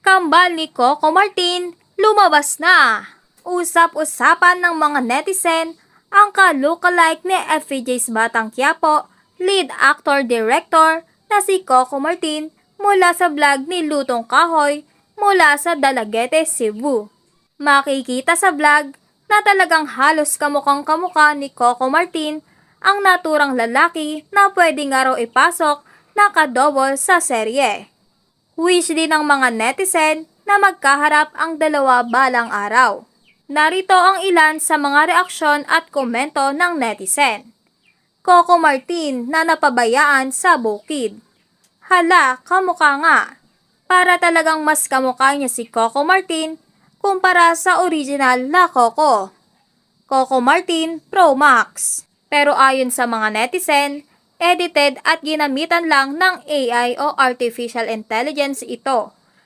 Kambal ni Coco Martin, lumabas na. Usap-usapan ng mga netizen ang ka-lookalike ni FPJ's Batang Quiapo, lead actor-director na si Coco Martin mula sa vlog ni Lutong Kahoy mula sa Dalaguete, Cebu. Makikita sa vlog na talagang halos kamukhang kamukha ni Coco Martin ang naturang lalaki na pwede nga raw ipasok na kadouble sa serye. Wish din ng mga netizen na magkaharap ang dalawa balang araw. Narito ang ilan sa mga reaksyon at komento ng netizen. Coco Martin na napabayaan sa bukid. Hala, kamukha nga. Para talagang mas kamukha niya si Coco Martin kumpara sa original na Coco. Coco Martin Pro Max. Pero ayon sa mga netizen, edited at ginamitan lang ng AI o Artificial Intelligence ito.